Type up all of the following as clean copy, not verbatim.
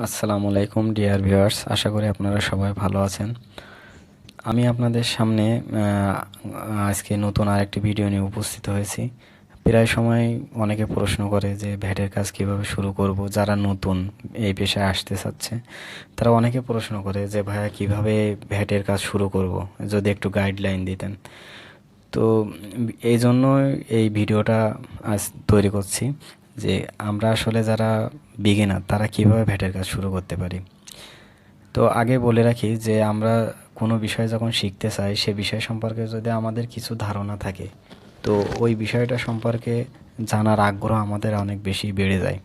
আসসালামু আলাইকুম dear viewers, আশা করি আপনারা সবাই ভালো আছেন। আমি আপনাদের সামনে আজকে নতুন আরেকটি ভিডিও নিয়ে উপস্থিত হয়েছি। প্রায় সময় অনেকে প্রশ্ন করে যে ভ্যাটের কাজ কিভাবে শুরু করব। যারা নতুন এই পেশায় আসতে চাচ্ছে তারা অনেকে প্রশ্ন করে যে ভাইয়া কিভাবে ভ্যাটের কাজ শুরু করব, যদি একটু গাইডলাইন দিতেন। তো এই জন্য এই ভিডিওটা আজ তৈরি করছি যে আমরা আসলে যারা বিগিনার তারা কিভাবে ভ্যাটের কাজ শুরু করতে পারি। তো আগে বলে রাখি যে আমরা কোনো বিষয় যখন শিখতে চাই সে বিষয় সম্পর্কে যদি আমাদের কিছু ধারণা থাকে, তো ওই বিষয়টা সম্পর্কে জানার আগ্রহ আমাদের অনেক বেশি বেড়ে যায়।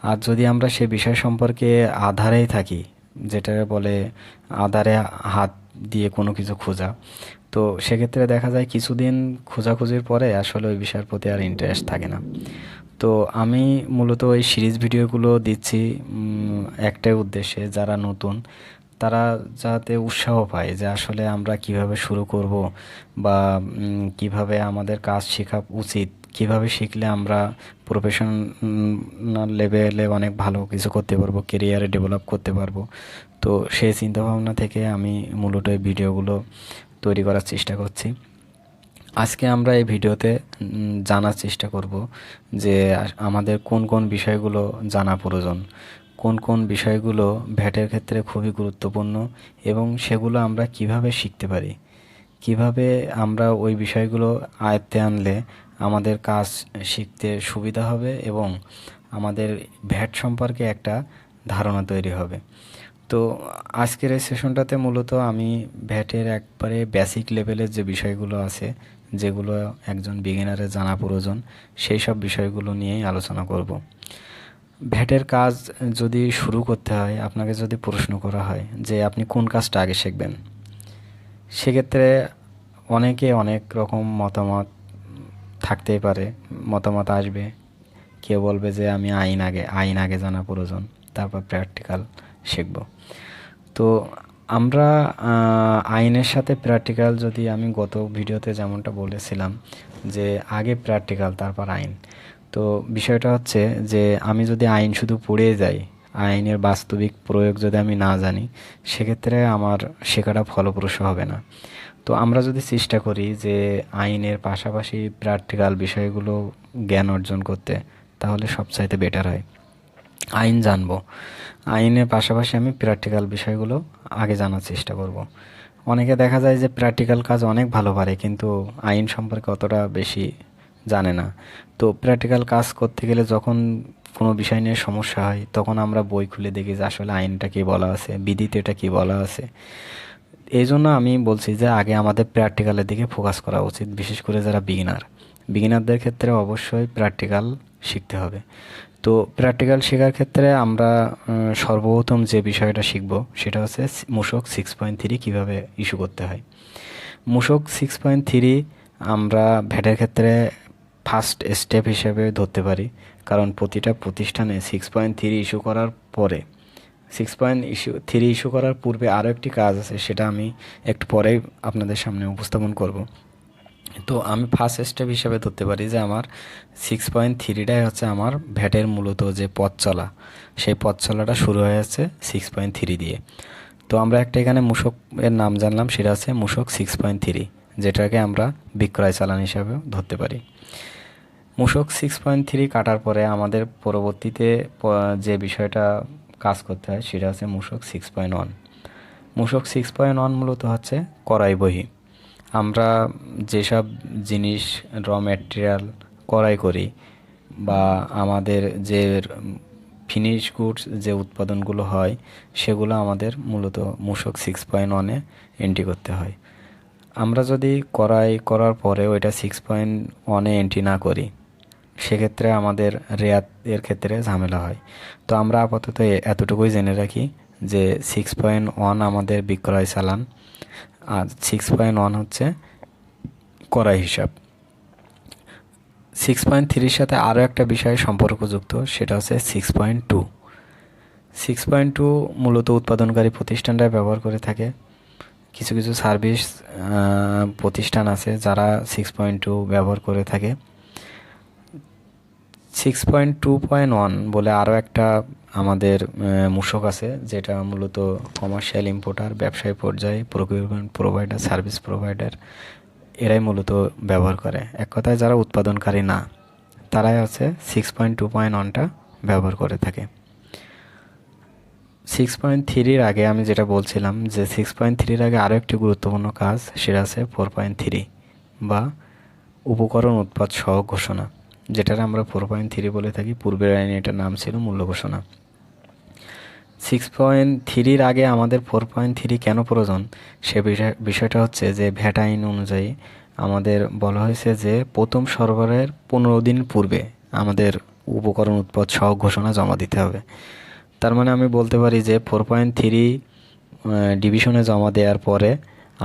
আর যদি আমরা সে বিষয় সম্পর্কে আধারেই থাকি, যেটা বলে আধারে হাত দিয়ে কোনো কিছু খোঁজা, তো সেক্ষেত্রে দেখা যায় কিছুদিন খোঁজাখুঁজির পরে আসলে ওই বিষয়ের প্রতি আর ইন্টারেস্ট থাকে না। তো আমি মূলত এই সিরিজ ভিডিওগুলো দিচ্ছি একটাই উদ্দেশ্যে, যারা নতুন তারা যাতে উৎসাহ পায় যে আসলে আমরা কিভাবে শুরু করব, বা কিভাবে আমাদের কাজ শেখা উচিত, কিভাবে শিখলে আমরা প্রফেশনাল লেভেলে অনেক ভালো কিছু করতে পারবো, কেরিয়ারে ডেভেলপ করতে পারবো। তো সেই চিন্তাভাবনা থেকে আমি মূলত এই ভিডিওগুলো তৈরি করার চেষ্টা করছি। আজকে আমরা এই ভিডিওতে জানার চেষ্টা করব যে আমাদের কোন কোন বিষয়গুলো জানা প্রয়োজন, কোন কোন বিষয়গুলো ভ্যাটের ক্ষেত্রে খুবই গুরুত্বপূর্ণ, এবং সেগুলো আমরা কিভাবে শিখতে পারি, কিভাবে আমরা ওই বিষয়গুলো আয়ত্তে আনলে আমাদের কাজ শিখতে সুবিধা হবে এবং আমাদের ভ্যাট সম্পর্কে একটা ধারণা তৈরি হবে। তো আজকের এই সেশনটাতে মূলত আমি ভ্যাটের একবারে বেসিক লেভেলের যে বিষয়গুলো আছে, যেগুলো একজন বিগিনারের জানা প্রয়োজন, সেই সব বিষয়গুলো নিয়েই আলোচনা করব। ভ্যাটের কাজ যদি শুরু করতে হয়, আপনাকে যদি প্রশ্ন করা হয় যে আপনি কোন কাজটা আগে শিখবেন, সেক্ষেত্রে অনেকে অনেক রকম মতামত থাকতেই পারে, মতামত আসবে। কেউ বলবে যে আমি আইন আগে জানা প্রয়োজন, তারপর প্র্যাকটিক্যাল শিখব। তো আমরা আইনের সাথে প্র্যাকটিক্যাল, যদি আমি গত ভিডিওতে যেমনটা বলেছিলাম যে আগে প্র্যাকটিক্যাল তারপর আইন, তো বিষয়টা হচ্ছে যে আমি যদি আইন শুধু পড়ে যাই, আইনের বাস্তবিক প্রয়োগ যদি আমি না জানি, সেক্ষেত্রে আমার শেখাটা ফলপ্রসূ হবে না। তো আমরা যদি চেষ্টা করি যে আইনের পাশাপাশি প্র্যাকটিক্যাল বিষয়গুলো জ্ঞান অর্জন করতে, তাহলে সবচাইতে বেটার হয়। আইন জানবো, আইনের পাশাপাশি আমি প্র্যাকটিক্যাল বিষয়গুলো আগে জানার চেষ্টা করব। অনেকে দেখা যায় যে প্র্যাকটিক্যাল কাজ অনেক ভালো পারে কিন্তু আইন সম্পর্কে অতটা বেশি জানে না। তো প্র্যাকটিক্যাল কাজ করতে গেলে যখন কোনো বিষয় নিয়ে সমস্যা হয়, তখন আমরা বই খুলে দেখি যে আসলে আইনটা কী বলা আছে, বিধিতে এটা কী বলা আছে। এই জন্য আমি বলছি যে আগে আমাদের প্র্যাকটিক্যালের দিকে ফোকাস করা উচিত, বিশেষ করে যারা বিগিনারদের ক্ষেত্রে অবশ্যই প্র্যাকটিক্যাল শিখতে হবে। তো প্র্যাকটিক্যাল শেখার ক্ষেত্রে আমরা সর্বপ্রথম যে বিষয়টা শিখব সেটা হচ্ছে মূসক 6.3 কীভাবে ইস্যু করতে হয়। মূসক 6.3 আমরা ভ্যাটের ক্ষেত্রে ফার্স্ট স্টেপ হিসেবে ধরতে পারি, কারণ প্রতিটা প্রতিষ্ঠানে 6.3 ইস্যু করার পরে, 6.3 ইস্যু করার পূর্বে আরও একটি কাজ আছে, সেটা আমি একটু পরেই আপনাদের সামনে উপস্থাপন করব। তো আমি ফার্স্ট স্টেপ হিসেবে ধরতে পারি যে আমার 6.3টাই হচ্ছে আমার ভ্যাটের মূলত যে পথ চলা, সেই পথ চলাটা শুরু হয়ে যাচ্ছে 6.3 দিয়ে। তো আমরা একটা এখানে মূসক এর নাম জানলাম, সেটা হচ্ছে মূসক 6.3, যেটাকে আমরা বিক্রয় চালান হিসাবেও ধরতে পারি। মূসক 6.3 কাটার পরে আমাদের পরবর্তীতে যে বিষয়টা কাজ করতে হয় সেটা হচ্ছে মূসক 6.1। মূসক 6.1 মূলত হচ্ছে ক্রয় বহি। আমরা যেসব জিনিস র ম্যাটেরিয়াল ক্রয় করি, বা আমাদের যে ফিনিশ গুডস যে উৎপাদনগুলো হয়, সেগুলো আমাদের মূলত মূসক 6.1-এ এন্ট্রি করতে হয়। আমরা যদি ক্রয় করার পরে ওইটা 6.1-এ এন্ট্রি না করি, সেক্ষেত্রে আমাদের রেয়াত এর ক্ষেত্রে ঝামেলা হয়। তো আমরা আপাতত এতটুকুই জেনে রাখি যে 6.1 আমাদের বিক্রয় চালান, আর 6.1 হচ্ছে ক্রয় হিসাব। 6.3-র সাথে আরও একটা বিষয় সম্পর্কযুক্ত, সেটা হচ্ছে 6.2। 6.2 মূলত উৎপাদনকারী প্রতিষ্ঠানরা ব্যবহার করে থাকে। কিছু কিছু সার্ভিস প্রতিষ্ঠান আছে যারা 6.2 ব্যবহার করে থাকে। 6.2.1 বলে আরও একটা আমাদের মূসক আছে, যেটা মূলত কমার্শিয়াল ইম্পোর্টার, ব্যবসায়ী পর্যায়ে, প্রকিউরমেন্ট প্রোভাইডার, সার্ভিস প্রোভাইডার এরাই মূলত ব্যবহার করে। এক কথায় যারা উৎপাদনকারী না, তারাই হচ্ছে 6.2.1টা ব্যবহার করে থাকে। 6.3-র আগে আমি যেটা বলছিলাম যে 6.3-র আগে আরও একটি গুরুত্বপূর্ণ কাজ, সেটা আছে 4.3 বা উপকরণ উৎপাদ সহ ঘোষণা, যেটার আমরা 4.3 বলে থাকি। পূর্বের আইনে এটার নাম ছিল মূল্য ঘোষণা। 6.3-র আগে আমাদের 4.3 কেন প্রয়োজন, সে বিষয়টা হচ্ছে যে ভ্যাট আইন অনুযায়ী আমাদের বলা হয়েছে যে প্রথম সরবরাহের 15 দিন পূর্বে আমাদের উপকরণ উৎপাদ সহ ঘোষণা জমা দিতে হবে। তার মানে আমি বলতে পারি যে 4.3 ডিভিশনে জমা দেওয়ার পরে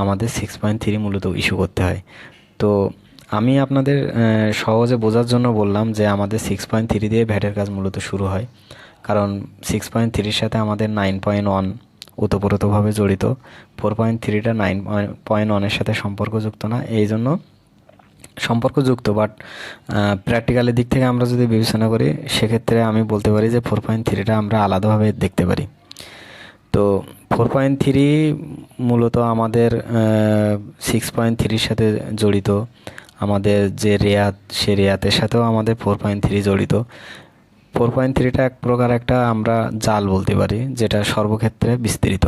আমাদের 6.3 মূলত ইস্যু করতে হয়। তো আমি আপনাদের সহজে বোঝার জন্য বললাম যে আমাদের 6.3 দিয়ে ভ্যাটের কাজ মূলত শুরু হয়, কারণ 6.3-র সাথে আমাদের 9.1 ওতপ্রোতভাবে জড়িত। 4.3টা 9.1-এর সাথে সম্পর্কযুক্ত না, এই জন্য সম্পর্কযুক্ত, বাট প্র্যাকটিক্যালের দিক থেকে আমরা যদি বিবেচনা করি সেক্ষেত্রে আমি বলতে পারি যে 4.3টা আমরা আলাদাভাবে দেখতে পারি। তো 4.3 মূলত আমাদের 6.3-র সাথে জড়িত। আমাদের যে রেয়াত, সে রেয়াতের সাথেও আমাদের 4.3 জড়িত। 4.3টা এক প্রকার একটা আমরা জাল বলতে পারি, যেটা সর্বক্ষেত্রে বিস্তৃত।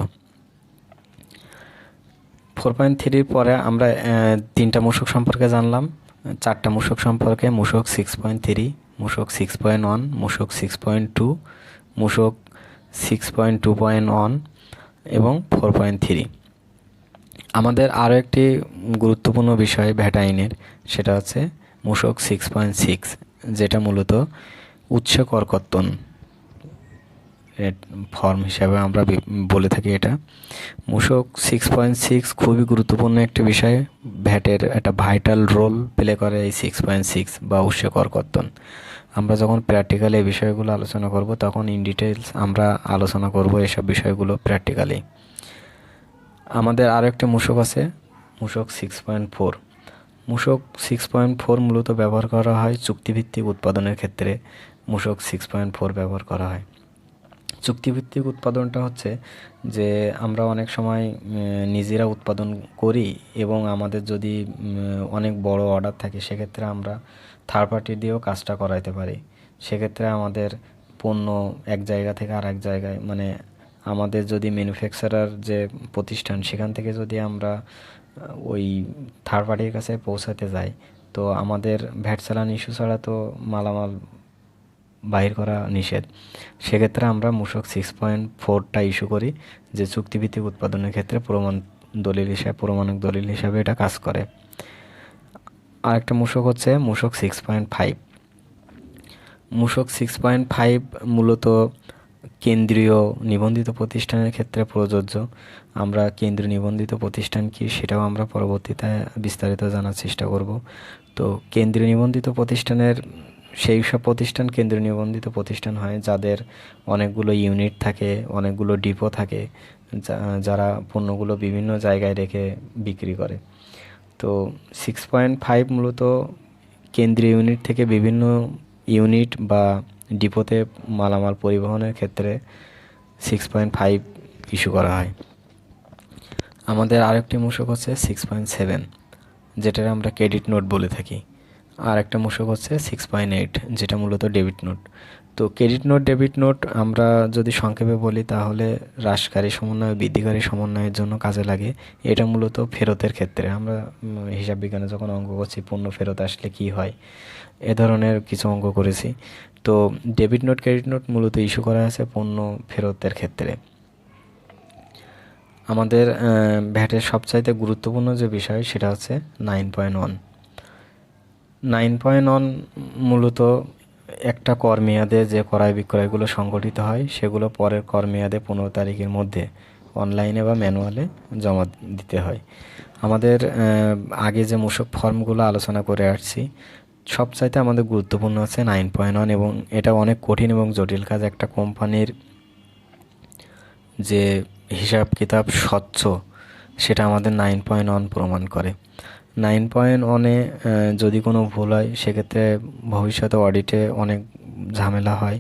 4.3-র পরে আমরা 3টা মূসক সম্পর্কে জানলাম, 4টা মূসক সম্পর্কে: মূসক 6.3, মূসক 6.1, মূসক 6.2, মূসক 6.2.1 এবং 4.3। আমাদের আরও একটি গুরুত্বপূর্ণ বিষয় ভ্যাট আইনের, সেটা হচ্ছে মূসক 6.6, যেটা মূলত উৎস করকর্তন ফর্ম হিসাবে আমরা বলে থাকি এটা। মূসক 6.6 খুবই গুরুত্বপূর্ণ একটি বিষয়, ভ্যাটের একটা ভাইটাল রোল প্লে করে এই 6.6 বা উৎস করকর্তন। আমরা যখন প্র্যাকটিক্যালি এই বিষয়গুলো আলোচনা করব তখন ইন ডিটেলস আমরা আলোচনা করব এসব বিষয়গুলো প্র্যাকটিক্যালি। আমাদের আরও একটি মূসক আছে, মূসক 6.4। মূসক 6.4 মূলত ব্যবহার করা হয় চুক্তিভিত্তিক উৎপাদনের ক্ষেত্রে। মূসক 6.4 ব্যবহার করা হয়। চুক্তিভিত্তিক উৎপাদনটা হচ্ছে যে আমরা অনেক সময় নিজেরা উৎপাদন করি এবং আমাদের যদি অনেক বড় অর্ডার থাকে, সেক্ষেত্রে আমরা থার্ড পার্টি দিয়েও কাজটা করাইতে পারি। সেক্ষেত্রে আমাদের পণ্য এক জায়গা থেকে আর এক জায়গায়, মানে আমাদের যদি ম্যানুফ্যাকচারার যে প্রতিষ্ঠান, সেখান থেকে যদি আমরা ওই থার্ড পার্টির কাছে পৌঁছাতে যাই, তো আমাদের ভ্যাট চালান ইস্যু ছাড়া তো মালামাল বাহির করা নিষেধ। সেক্ষেত্রে আমরা মূসক 6.4টা ইস্যু করি, যে চুক্তিভিত্তিক উৎপাদনের ক্ষেত্রে প্রমাণক দলিল হিসাবে এটা কাজ করে। আরেকটা মূসক হচ্ছে মূসক 6.5। মূসক 6.5 মূলত কেন্দ্রীয় নিবন্ধিত প্রতিষ্ঠানের ক্ষেত্রে প্রযোজ্য। আমরা কেন্দ্রীয় নিবন্ধিত প্রতিষ্ঠান কি, সেটাও আমরা পরবর্তীতে বিস্তারিত জানার চেষ্টা করব। তো কেন্দ্রীয় নিবন্ধিত প্রতিষ্ঠানের সেই সব প্রতিষ্ঠান কেন্দ্রীয় নিবন্ধিত প্রতিষ্ঠান হয় যাদের অনেকগুলো ইউনিট থাকে, অনেকগুলো ডিপো থাকে, যারা পণ্যগুলো বিভিন্ন জায়গায় রেখে বিক্রি করে। তো 6.5 মূলত কেন্দ্রীয় ইউনিট থেকে বিভিন্ন ইউনিট বা ডিপোতে মালামাল পরিবহনের ক্ষেত্রে 6.5 ইস্যু করা হয়। আমাদের আরেকটি মূসক হচ্ছে 6.7, যেটার আমরা ক্রেডিট নোট বলে থাকি। আর একটা মূসক হচ্ছে 6.8, যেটা মূলত ডেবিট নোট। তো ক্রেডিট নোট, ডেবিট নোট আমরা যদি সংক্ষেপে বলি তাহলে হ্রাসকারী সমন্বয়, বৃদ্ধিকারী সমন্বয়ের জন্য কাজে লাগে। এটা মূলত ফেরতের ক্ষেত্রে আমরা হিসাব বিজ্ঞানে যখন অঙ্ক করছি, পণ্য ফেরত আসলে কি হয়, এ ধরনের কিছু অঙ্ক করেছি। তো ডেবিট নোট, ক্রেডিট নোট মূলত ইস্যু করা আছে পণ্য ফেরতের ক্ষেত্রে। আমাদের ভ্যাটের সবচাইতে গুরুত্বপূর্ণ যে বিষয়, সেটা হচ্ছে 9.1। 9.1 মূলত একটা কর মেয়াদে যে ক্রয় বিক্রয়গুলো সংগঠিত হয়, সেগুলো পরের কর মেয়াদে 15 তারিখের মধ্যে অনলাইনে বা ম্যানুয়ালে জমা দিতে হয়। আমাদের আগে যে মূসক ফর্মগুলো আলোচনা করে আসছি, সবচাইতে আমাদের গুরুত্বপূর্ণ হচ্ছে 9.1, এবং এটা অনেক কঠিন এবং জটিল কাজ। একটা কোম্পানির যে হিসাব কিতাব স্বচ্ছ, সেটা আমাদের 9.1 প্রমাণ করে। 9.1-এ যদি কোনো ভুল হয় সেক্ষেত্রে ভবিষ্যতে অডিটে অনেক ঝামেলা হয়।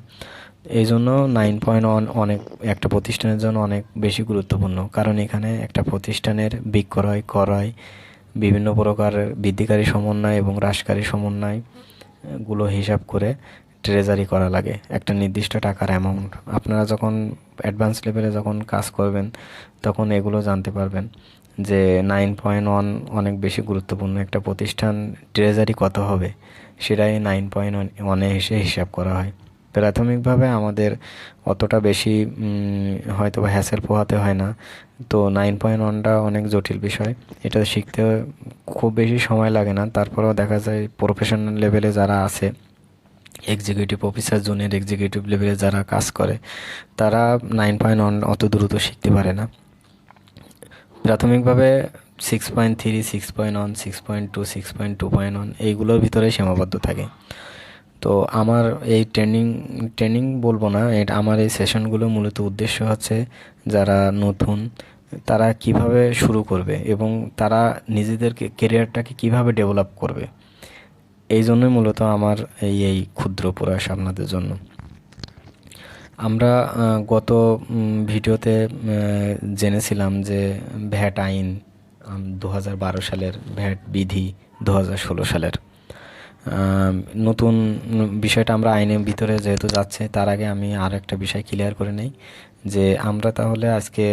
এই জন্য 9.1 অনেক একটা প্রতিষ্ঠানের জন্য অনেক বেশি গুরুত্বপূর্ণ, কারণ এখানে একটা প্রতিষ্ঠানের বিক্রয় ক্রয় বিভিন্ন প্রকারের বৃদ্ধিকারী সমন্বয় এবং হ্রাসকারী সমন্বয় গুলো হিসাব করে ট্রেজারি করা লাগে একটা নির্দিষ্ট টাকার অ্যামাউন্ট। আপনারা যখন অ্যাডভান্স লেভেলে যখন কাজ করবেন তখন এগুলো জানতে পারবেন যে 9.1 অনেক বেশি গুরুত্বপূর্ণ। একটা প্রতিষ্ঠান ট্রেজারি কত হবে সেটাই 9.1-এ এসে হিসাব করা হয়। প্রাথমিকভাবে আমাদের অতটা বেশি হয়তো বা হ্যাসেল পোহাতে হয় না। তো 9.1টা অনেক জটিল বিষয়, এটা শিখতে খুব বেশি সময় লাগে না। তারপরেও দেখা যায় প্রফেশনাল লেভেলে যারা আছে, এক্সিকিউটিভ অফিসার জুনিয়র এক্সিকিউটিভ লেভেলে যারা কাজ করে, তারা 9.1 অত দ্রুত শিখতে পারে না। প্রাথমিকভাবে 6.3, 6.1, 6.2, 6.2.1 এইগুলোর ভিতরে সীমাবদ্ধ থাকে। তো আমার এই ট্রেনিং বলবো না, এটা আমার এই সেশনগুলো মূলত উদ্দেশ্য হচ্ছে যারা নতুন তারা কিভাবে শুরু করবে এবং তারা নিজেদেরকে কেরিয়ারটাকে কিভাবে ডেভেলপ করবে, এই জন্যই মূলত আমার এই ক্ষুদ্র প্রয়াস আপনাদের জন্য। আমরা গত ভিডিওতে জেনেছিলাম যে ভ্যাট আইন 2012 সালের, ভ্যাট বিধি 2016 সালের। নতুন বিষয়টা আমরা আইনের ভিতরে যেহেতু যাচ্ছে, তার আগে আমি আর একটা বিষয় ক্লিয়ার করে নেই যে আমরা তাহলে আজকে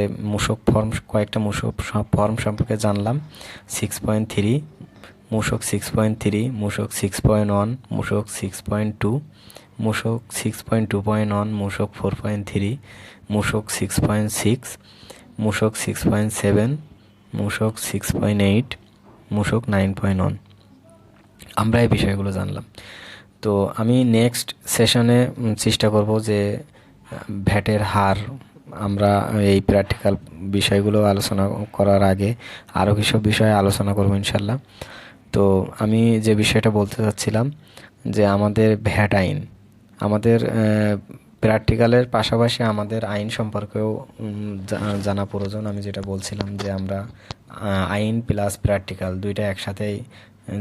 কয়েকটা মূসক ফর্ম সম্পর্কে জানলাম। 6.3 মূসক, 6.3 মূসক, 6.1 মূসক, 6.2 মূসক, 6.2.1 মূসক, 4.3 মূসক, 6.6 মূসক, 6.7 মূসক, 6.8 মূসক, 9.1। আমরা এই বিষয়গুলো জানলাম। তো আমি নেক্সট সেশনে চেষ্টা করব যে ভ্যাটের হার, আমরা এই প্র্যাকটিক্যাল বিষয়গুলো আলোচনা করার আগে আরও কিছু বিষয়ে আলোচনা করব ইনশাল্লাহ। তো আমি যে বিষয়টা বলতে চাচ্ছিলাম যে আমাদের ভ্যাট আইন, আমাদের প্র্যাকটিক্যালের পাশাপাশি আমাদের আইন সম্পর্কেও জানা প্রয়োজন। আমি যেটা বলছিলাম যে আমরা আইন প্লাস প্র্যাকটিক্যাল দুইটা একসাথেই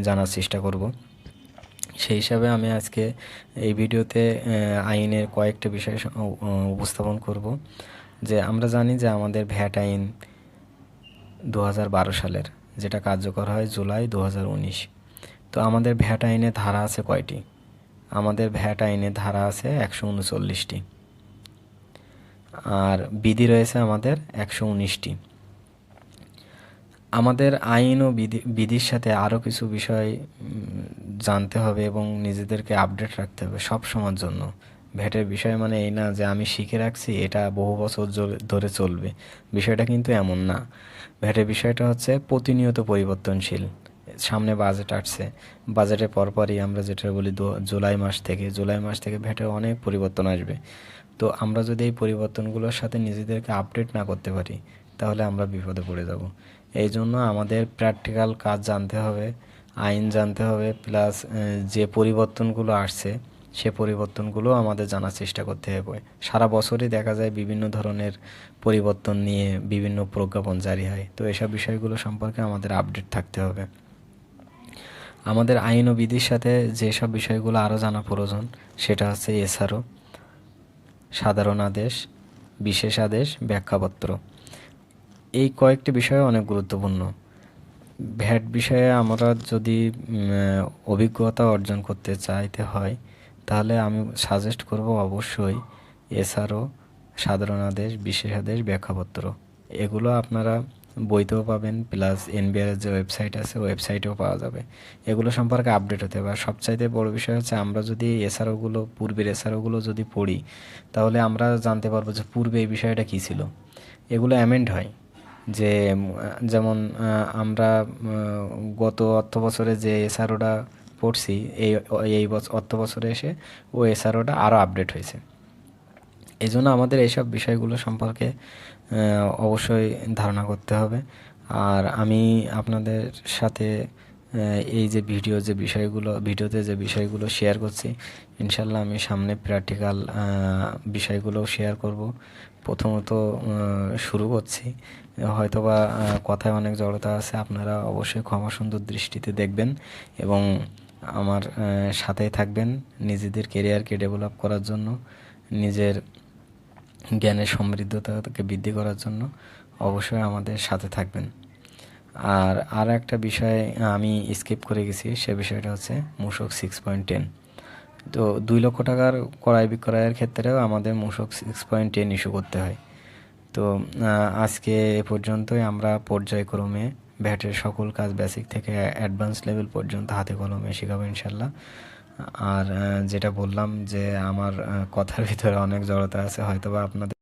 জানার চেষ্টা করব। সেই হিসাবে আমি আজকে এই ভিডিওতে আইনের কয়েকটা বিষয় উপস্থাপন করব। যে আমরা জানি যে আমাদের ভ্যাট আইন 2012 সালের, যেটা কার্যকর হয় জুলাই 2019। তো আমাদের ভ্যাট আইনে ধারা আছে কয়টি? আমাদের ভ্যাট আইনে ধারা আছে 139টি, আর বিধি রয়েছে আমাদের 119টি। আমাদের আইন ও বিধির সাথে আরও কিছু বিষয় জানতে হবে এবং নিজেদেরকে আপডেট রাখতে হবে সব সময়ের জন্য। ভ্যাটের বিষয় মানে এই না যে আমি শিখে রাখছি এটা বহু বছর ধরে চলবে, বিষয়টা কিন্তু এমন না। ভ্যাটের বিষয়টা হচ্ছে প্রতিনিয়ত পরিবর্তনশীল। সামনে বাজেট আসছে, বাজেটের পরপরই আমরা যেটা বলি জুলাই মাস থেকে ভ্যাটের অনেক পরিবর্তন আসবে। তো আমরা যদি এই পরিবর্তনগুলোর সাথে নিজেদেরকে আপডেট না করতে পারি তাহলে আমরা বিপদে পড়ে যাব। এই জন্য আমাদের প্র্যাকটিক্যাল কাজ জানতে হবে, আইন জানতে হবে, প্লাস যে পরিবর্তনগুলো আসছে সে পরিবর্তনগুলো আমাদের জানার চেষ্টা করতে হবে। সারা বছরই দেখা যায় বিভিন্ন ধরনের পরিবর্তন নিয়ে বিভিন্ন প্রজ্ঞাপন জারি হয়। তো এসব বিষয়গুলো সম্পর্কে আমাদের আপডেট থাকতে হবে। আমাদের আইন ও বিধির সাথে যেসব বিষয়গুলো আরও জানা প্রয়োজন সেটা হচ্ছে এসআরও, সাধারণ আদেশ, বিশেষ আদেশ, ব্যাখ্যাপত্র। এই কয়েকটি বিষয় অনেক গুরুত্বপূর্ণ। ভ্যাট বিষয়ে আমরা যদি অভিজ্ঞতা অর্জন করতে চাইতে হয় তাহলে আমি সাজেস্ট করব অবশ্যই এসআরও, সাধারণ আদেশ, বিশেষ আদেশ, ব্যাখ্যাপত্র। এগুলো আপনারা বইতেও পাবেন, প্লাস এনবিআর যে ওয়েবসাইট আছে ওয়েবসাইটেও পাওয়া যাবে। এগুলো সম্পর্কে আপডেট হতে হবে। আর সবচাইতে বড় বিষয় হচ্ছে আমরা যদি পূর্বের এসআরওগুলো যদি পড়ি তাহলে আমরা জানতে পারবো যে পূর্বে এই বিষয়টা কী ছিল। এগুলো অ্যামেন্ড হয়, যে যেমন আমরা গত অর্থ বছরে যে এসআরওটা পড়ছি এই অর্থ বছরে এসে ও এসআরওটা আরও আপডেট হয়েছে। এই জন্য আমাদের এইসব বিষয়গুলো সম্পর্কে অবশ্যই ধারণা করতে হবে। আর আমি আপনাদের সাথে এই যে ভিডিওতে যে বিষয়গুলো শেয়ার করছি, ইনশাল্লাহ আমি সামনে প্র্যাকটিক্যাল বিষয়গুলোও শেয়ার করব। প্রথমত শুরু করছি, হয়তোবা কথায় অনেক জড়তা আছে, আপনারা অবশ্যই ক্ষমা সুন্দর দৃষ্টিতে দেখবেন এবং আমার সাথেই থাকবেন নিজেদের কেরিয়ারকে ডেভেলপ করার জন্য, নিজের জ্ঞানের সমৃদ্ধতাকে বৃদ্ধি করার জন্য অবশ্যই আমাদের সাথে থাকবেন। আর একটা বিষয় আমি স্কিপ করে গেছি, সে বিষয়টা হচ্ছে মূসক 6.10। তো 2 লক্ষ টাকার ক্রয় বিক্রয়ের ক্ষেত্রেও আমাদের মূসক 6.10 ইস্যু করতে হয়। তো আজকে এ পর্যন্তই। আমরা পর্যায়ক্রমে ভ্যাটের সকল কাজ বেসিক থেকে অ্যাডভান্স লেভেল পর্যন্ত হাতে কলমে শেখাবো ইনশাল্লাহ। আর যেটা বললাম যে আমার কথার ভিতরে অনেক জড়তা আছে, হয়তোবা আপনাদের